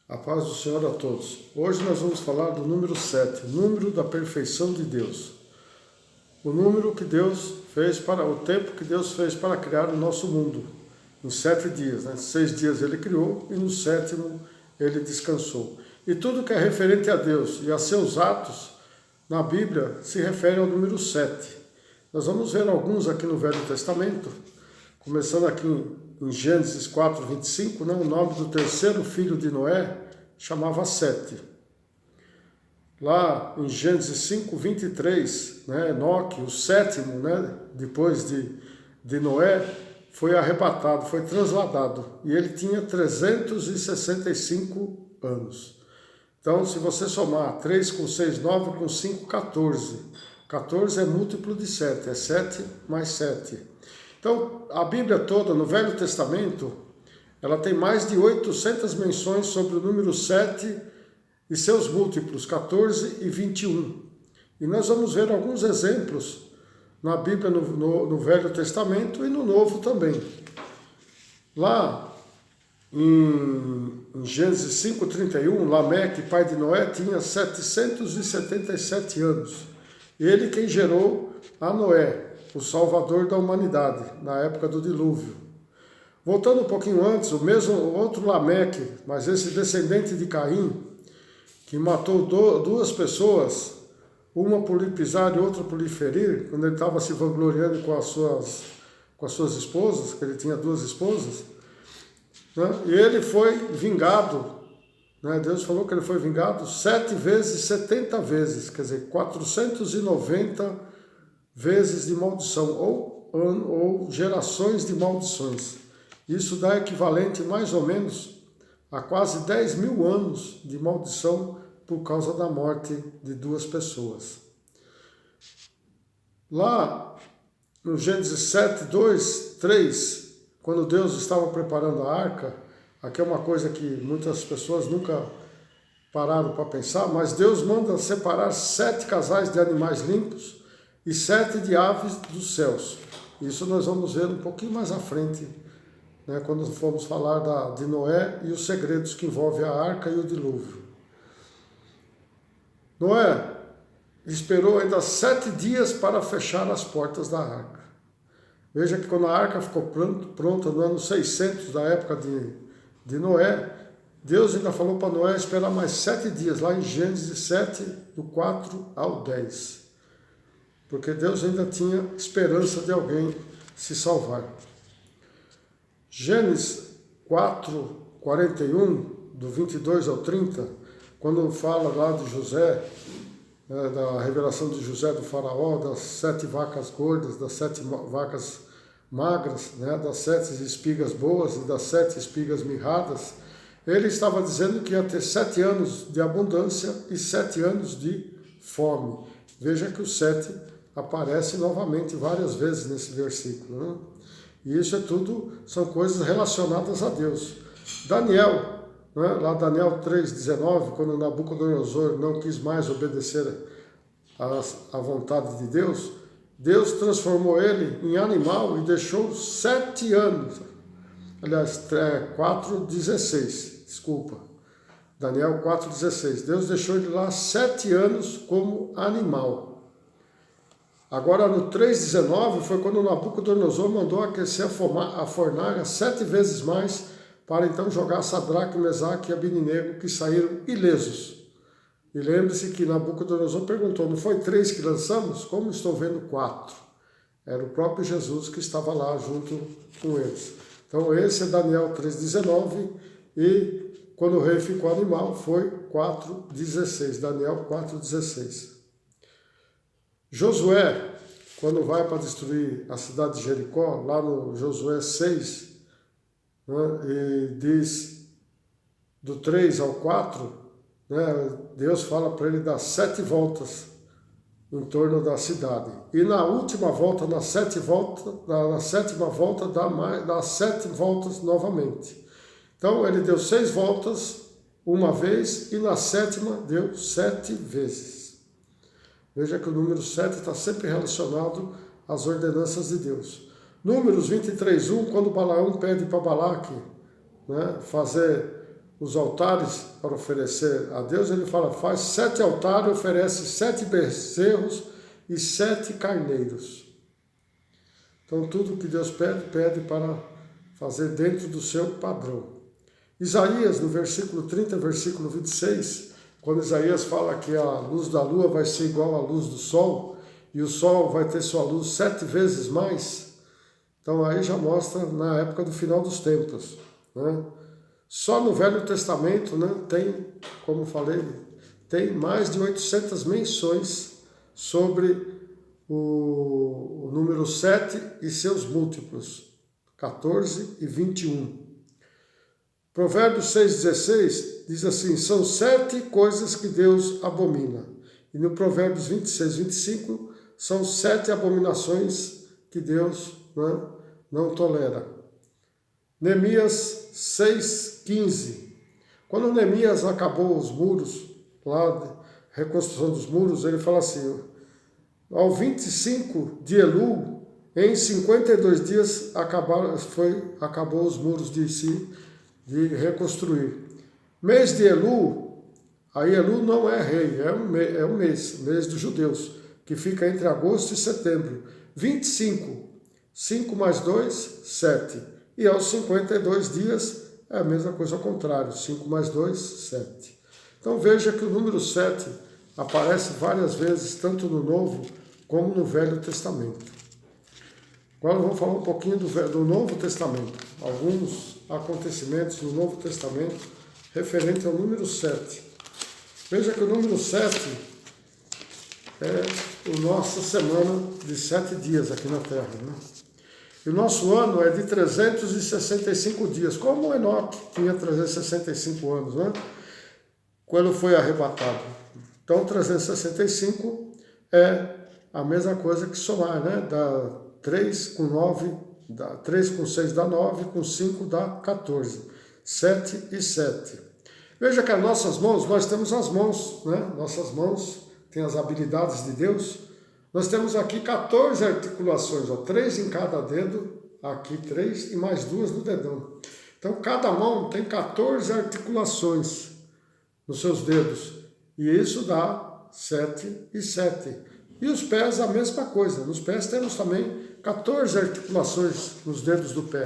A paz do Senhor a todos. Hoje nós vamos falar do número 7, o número da perfeição de Deus. O número que Deus fez o tempo que Deus fez para criar o nosso mundo. Em 7 dias, 6 dias ele criou e no 7º ele descansou. E tudo que é referente a Deus e a seus atos na Bíblia se refere ao número 7. Nós vamos ver alguns aqui no Velho Testamento, começando aqui em Gênesis 4, 25, o nome do terceiro filho de Noé chamava Sete. Lá em Gênesis 5, 23, Enoque, o sétimo, depois de Noé, foi arrebatado, foi transladado, e ele tinha 365 anos. Então, se você somar 3 com 6, 9, com 5, 14. 14 é múltiplo de 7, é 7 mais 7. Então, a Bíblia toda, no Velho Testamento, ela tem mais de 800 menções sobre o número 7 e seus múltiplos, 14 e 21. E nós vamos ver alguns exemplos na Bíblia, no Velho Testamento e no Novo também. Lá em Gênesis 5:31, Lameque, pai de Noé, tinha 777 anos. Ele quem gerou a Noé, o salvador da humanidade, na época do dilúvio. Voltando um pouquinho antes, o outro Lameque, mas esse descendente de Caim, que matou duas pessoas, uma por lhe pisar e outra por lhe ferir, quando ele estava se vangloriando com as suas esposas, que ele tinha 2 esposas, e ele foi vingado, Deus falou que ele foi vingado 7 vezes, 70 vezes, quer dizer, 490 vezes de maldição, ou gerações de maldições. Isso dá equivalente mais ou menos a quase 10 mil anos de maldição por causa da morte de 2 pessoas. Lá no Gênesis 7, 2, 3, quando Deus estava preparando a arca, aqui é uma coisa que muitas pessoas nunca pararam para pensar, mas Deus manda separar 7 casais de animais limpos e 7 de aves dos céus. Isso nós vamos ver um pouquinho mais à frente, quando formos falar de Noé e os segredos que envolvem a arca e o dilúvio. Noé esperou ainda 7 dias para fechar as portas da arca. Veja que quando a arca ficou pronta no ano 600 da época de Noé, Deus ainda falou para Noé esperar mais 7 dias, lá em Gênesis 7, do 4 ao 10. Porque Deus ainda tinha esperança de alguém se salvar. Gênesis 4, 41, do 22 ao 30, quando fala lá de José, da revelação de José do faraó, das 7 vacas gordas, das 7 vacas magras, das 7 espigas boas e das 7 espigas mirradas, ele estava dizendo que ia ter 7 anos de abundância e 7 anos de fome. Veja que o 7 aparece novamente várias vezes nesse versículo. E isso são coisas relacionadas a Deus. Daniel, lá Daniel 3,19, quando Nabucodonosor não quis mais obedecer à vontade de Deus, Deus transformou ele em animal e deixou 7 anos. Aliás, 4,16, desculpa. Daniel 4,16. Deus deixou ele lá 7 anos como animal. Agora, no 3,19, foi quando Nabucodonosor mandou aquecer a fornalha 7 vezes mais, para então jogar Sadraque, Mesaque e Abednego, que saíram ilesos. E lembre-se que Nabucodonosor perguntou, não foi 3 que lançamos? Como estou vendo 4? Era o próprio Jesus que estava lá junto com eles. Então esse é Daniel 3,19 e quando o rei ficou animal foi 4,16, Daniel 4,16. Josué, quando vai para destruir a cidade de Jericó, lá no Josué 6, e diz do 3 ao 4, Deus fala para ele dar 7 voltas em torno da cidade. E na última volta, na sétima volta, dá 7 voltas novamente. Então ele deu 6 voltas uma vez e na 7ª deu 7 vezes. Veja que o número 7 está sempre relacionado às ordenanças de Deus. Números 23:1, quando Balaão pede para Balaque fazer os altares para oferecer a Deus, ele fala, faz 7 altares, oferece 7 bezerros e 7 carneiros. Então tudo que Deus pede para fazer dentro do seu padrão. Isaías, no versículo 30, versículo 26, quando Isaías fala que a luz da lua vai ser igual à luz do sol, e o sol vai ter sua luz 7 vezes mais, então aí já mostra na época do final dos tempos, né? Só no Velho Testamento, né, tem, como falei, tem mais de 800 menções sobre o número 7 e seus múltiplos, 14 e 21. Provérbios 6,16 diz assim, são 7 coisas que Deus abomina. E no Provérbios 26, 25, são 7 abominações que Deus, né, não tolera. Neemias 6,15. Quando Neemias acabou os muros, lá, reconstrução dos muros, ele fala assim, ao 25 de Elul, em 52 dias acabou os muros de reconstruir. Mês de Elul, aí Elul não é rei, é um mês dos judeus, que fica entre agosto e setembro. 25, 5 mais 2, 7. E aos 52 dias é a mesma coisa ao contrário, 5 mais 2, 7. Então veja que o número 7 aparece várias vezes, tanto no Novo como no Velho Testamento. Agora vamos falar um pouquinho do Novo Testamento. Alguns acontecimentos no Novo Testamento referente ao número 7. Veja que o número 7 é a nossa semana de 7 dias aqui na Terra, né? E o nosso ano é de 365 dias, como o Enoque tinha 365 anos, né? Quando foi arrebatado. Então 365 é a mesma coisa que somar, né? Dá 3 com 9, dá 3 com 6 dá 9, com 5 dá 14. 7 e 7. Veja que as nossas mãos, nós temos as mãos, né? Nossas mãos têm as habilidades de Deus. Nós temos aqui 14 articulações, ó, 3 em cada dedo, aqui 3 e mais 2 no dedão. Então cada mão tem 14 articulações nos seus dedos. E isso dá 7 e 7. E os pés a mesma coisa. Nos pés temos também 14 articulações nos dedos do pé.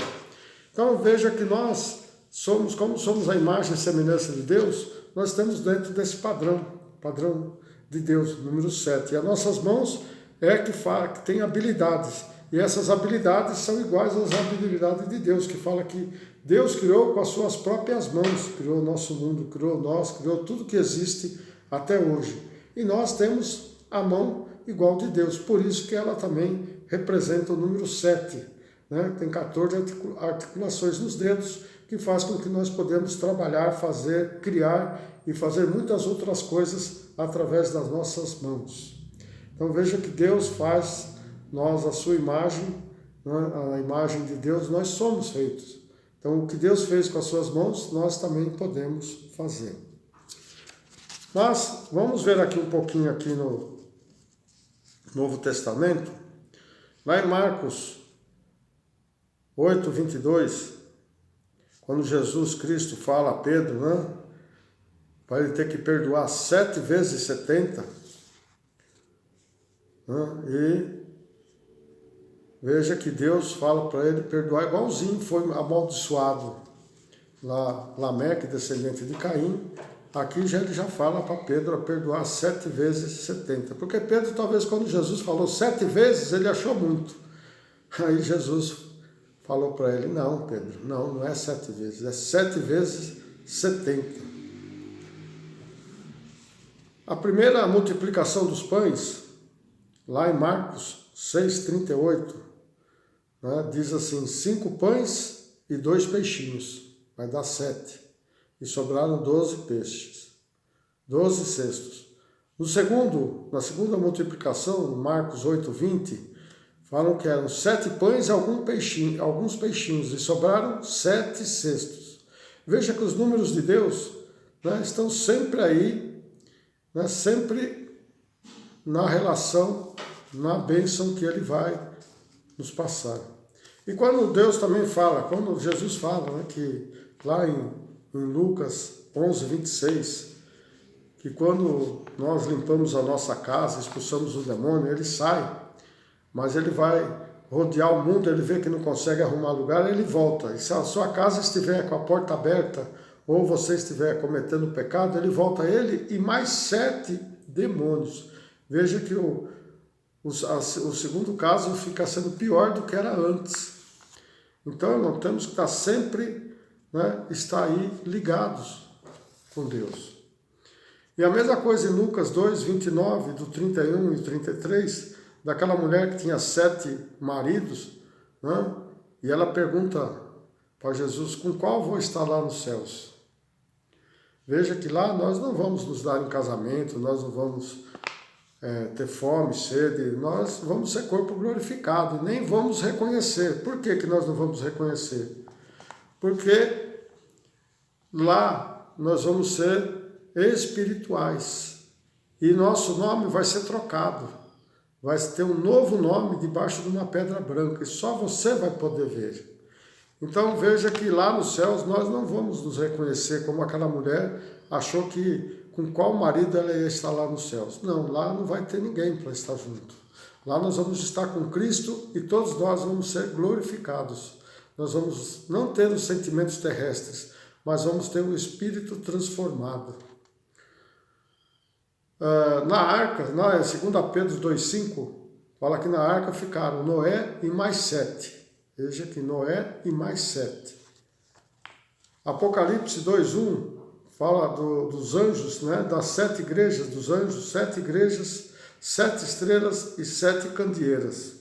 Então veja que nós somos, como somos a imagem e semelhança de Deus, nós estamos dentro desse padrão de Deus, número 7. E as nossas mãos que tem habilidades. E essas habilidades são iguais às habilidades de Deus, que fala que Deus criou com as suas próprias mãos, criou o nosso mundo, criou nós, criou tudo que existe até hoje. E nós temos a mão igual de Deus, por isso que ela também representa o número 7, né? Tem 14 articulações nos dedos, que faz com que nós podemos trabalhar, fazer, criar e fazer muitas outras coisas através das nossas mãos. Então veja que Deus faz nós a sua imagem, né? A imagem de Deus, nós somos feitos. Então o que Deus fez com as suas mãos, nós também podemos fazer. Mas vamos ver aqui um pouquinho aqui no Novo Testamento, lá em Marcos 8, 22, quando Jesus Cristo fala a Pedro, né, para ele ter que perdoar 7 vezes 70, né, e veja que Deus fala para ele perdoar igualzinho foi amaldiçoado lá, Lameque, descendente de Caim. Aqui ele já fala para Pedro a perdoar 7 vezes 70. Porque Pedro, talvez, quando Jesus falou 7 vezes, ele achou muito. Aí Jesus falou para ele, não, Pedro, não é 7 vezes, é 7 vezes 70. A primeira multiplicação dos pães, lá em Marcos 6,38, né, diz assim, 5 pães e 2 peixinhos, vai dar 7. E sobraram 12 peixes, 12 cestos. Na segunda multiplicação, Marcos 8,20, falam que eram 7 pães e alguns peixinhos, e sobraram 7 cestos. Veja que os números de Deus, né, estão sempre aí, né, sempre na relação, na bênção que Ele vai nos passar. E quando Deus também fala, quando Jesus fala, né, que lá em em Lucas 11, 26, que quando nós limpamos a nossa casa, expulsamos o demônio, ele sai, mas ele vai rodear o mundo, ele vê que não consegue arrumar lugar, ele volta. E se a sua casa estiver com a porta aberta, ou você estiver cometendo pecado, ele volta, ele e mais 7 demônios. Veja que o segundo caso fica sendo pior do que era antes. Então, nós temos que estar sempre, estar aí ligados com Deus. E a mesma coisa em Lucas 2, 29, do 31 e 33, daquela mulher que tinha 7 maridos, e ela pergunta para Jesus, com qual vou estar lá nos céus? Veja que lá nós não vamos nos dar em casamento, nós não vamos ter fome, sede, nós vamos ser corpo glorificado, e nem vamos reconhecer. Por que nós não vamos reconhecer? Porque lá nós vamos ser espirituais, e nosso nome vai ser trocado, vai ter um novo nome debaixo de uma pedra branca, e só você vai poder ver. Então veja que lá nos céus nós não vamos nos reconhecer como aquela mulher achou que com qual marido ela ia estar lá nos céus. Não, lá não vai ter ninguém para estar junto. Lá nós vamos estar com Cristo e todos nós vamos ser glorificados. Nós vamos não ter os sentimentos terrestres, mas vamos ter o espírito transformado. Na arca, em 2 Pedro 2,5, fala que na arca ficaram Noé e mais 7. Veja que Noé e mais 7. Apocalipse 2,1 fala dos anjos, das 7 igrejas dos anjos, 7 igrejas, 7 estrelas e 7 candeeiras.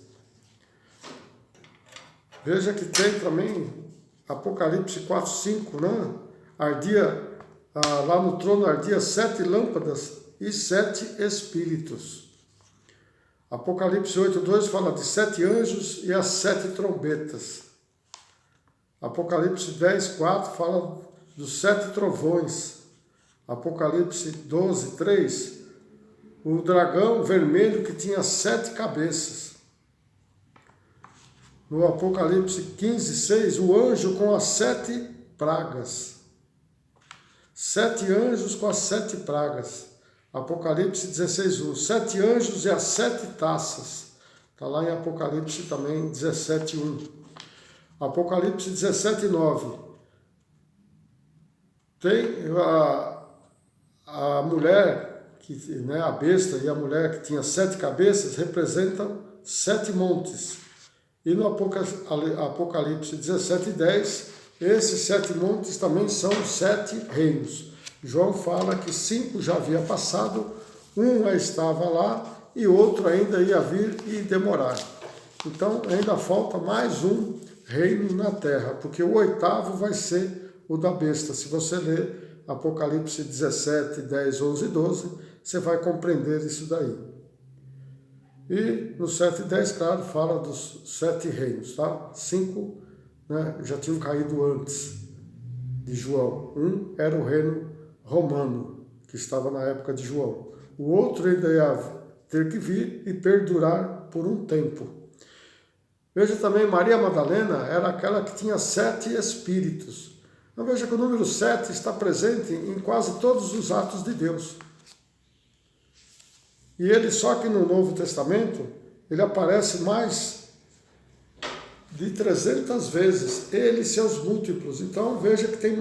Veja que tem também Apocalipse 4,5, ardia, lá no trono ardia 7 lâmpadas e 7 espíritos. Apocalipse 8,2 fala de 7 anjos e as 7 trombetas. Apocalipse 10,4 fala dos 7 trovões. Apocalipse 12,3, o dragão vermelho que tinha 7 cabeças. No Apocalipse 15,6, o anjo com as 7 pragas. 7 anjos com as 7 pragas. Apocalipse 16,1, 7 anjos e as 7 taças. Está lá em Apocalipse também 17,1. Apocalipse 17,9. Tem a mulher, a besta e a mulher que tinha 7 cabeças representam 7 montes. E no Apocalipse 17,10, esses 7 montes também são 7 reinos. João fala que 5 já havia passado, um já estava lá e outro ainda ia vir e demorar. Então ainda falta mais um reino na terra, porque o 8º vai ser o da besta. Se você ler Apocalipse 17, 10, 11 e 12, você vai compreender isso daí. E no 7 e 10, claro, fala dos 7 reinos, tá? 5 já tinham caído antes de João. Um era o reino romano, que estava na época de João. O outro ainda ia ter que vir e perdurar por um tempo. Veja também, Maria Madalena era aquela que tinha 7 espíritos. Então veja que o número 7 está presente em quase todos os atos de Deus. E ele, só que no Novo Testamento, ele aparece mais de 300 vezes, ele e seus múltiplos. Então veja que tem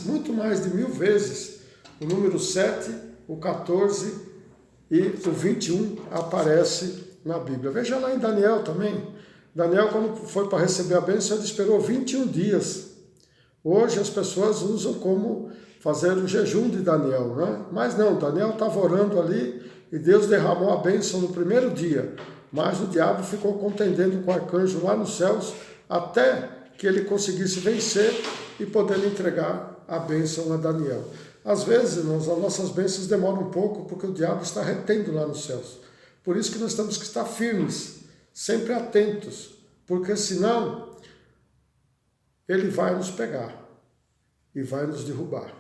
muito mais de 1000 vezes o número 7, o 14 e o 21 aparece na Bíblia. Veja lá em Daniel também. Daniel, quando foi para receber a bênção, ele esperou 21 dias. Hoje as pessoas usam como fazer o jejum de Daniel, Mas não, Daniel estava orando ali e Deus derramou a bênção no primeiro dia. Mas o diabo ficou contendendo com o arcanjo lá nos céus até que ele conseguisse vencer e poder entregar a bênção a Daniel. Às vezes, irmãos, as nossas bênçãos demoram um pouco porque o diabo está retendo lá nos céus. Por isso que nós temos que estar firmes, sempre atentos, porque senão ele vai nos pegar e vai nos derrubar.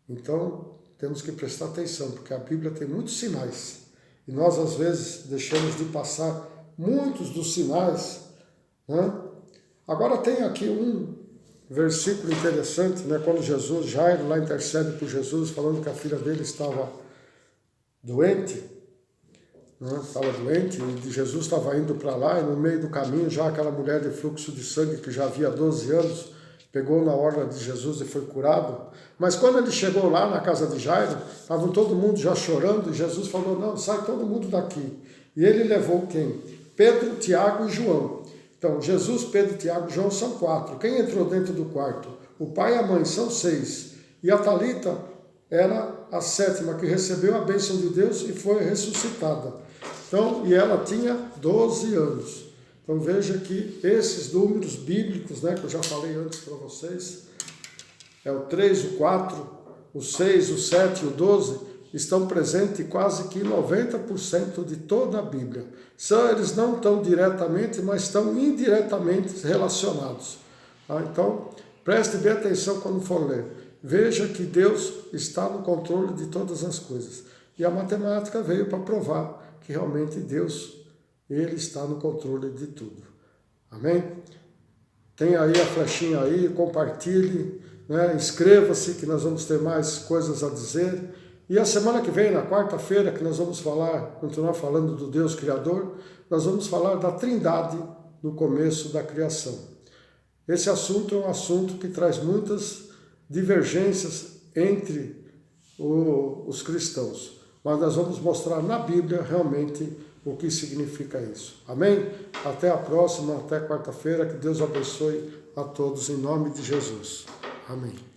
Então, temos que prestar atenção, porque a Bíblia tem muitos sinais. E nós, às vezes, deixamos de passar muitos dos sinais. Agora tem aqui versículo interessante, né? Quando Jairo lá intercede por Jesus, falando que a filha dele estava doente, né? Estava doente, e Jesus estava indo para lá, e no meio do caminho, já aquela mulher de fluxo de sangue, que já havia 12 anos, pegou na orla de Jesus e foi curado. Mas quando ele chegou lá na casa de Jairo, estavam todo mundo já chorando, e Jesus falou, não, sai todo mundo daqui. E ele levou quem? Pedro, Tiago e João. Então, Jesus, Pedro, Tiago e João são 4. Quem entrou dentro do quarto? O pai e a mãe, são 6. E a Talita era a 7ª, que recebeu a bênção de Deus e foi ressuscitada. Então, e ela tinha 12 anos. Então, veja que esses números bíblicos, né, que eu já falei antes para vocês, é o 3, o 4, o 6, o 7 e o 12, estão presentes quase que 90% de toda a Bíblia. Eles não estão diretamente, mas estão indiretamente relacionados. Então, preste bem atenção quando for ler. Veja que Deus está no controle de todas as coisas. E a matemática veio para provar que realmente Deus, Ele está no controle de tudo. Amém? Tem aí a flechinha aí, compartilhe, né? Inscreva-se que nós vamos ter mais coisas a dizer. E a semana que vem, na quarta-feira, que nós vamos continuar falando do Deus Criador, nós vamos falar da Trindade no começo da criação. Esse assunto é um assunto que traz muitas divergências entre os cristãos, mas nós vamos mostrar na Bíblia realmente o que significa isso. Amém? Até a próxima, até quarta-feira, que Deus abençoe a todos em nome de Jesus. Amém.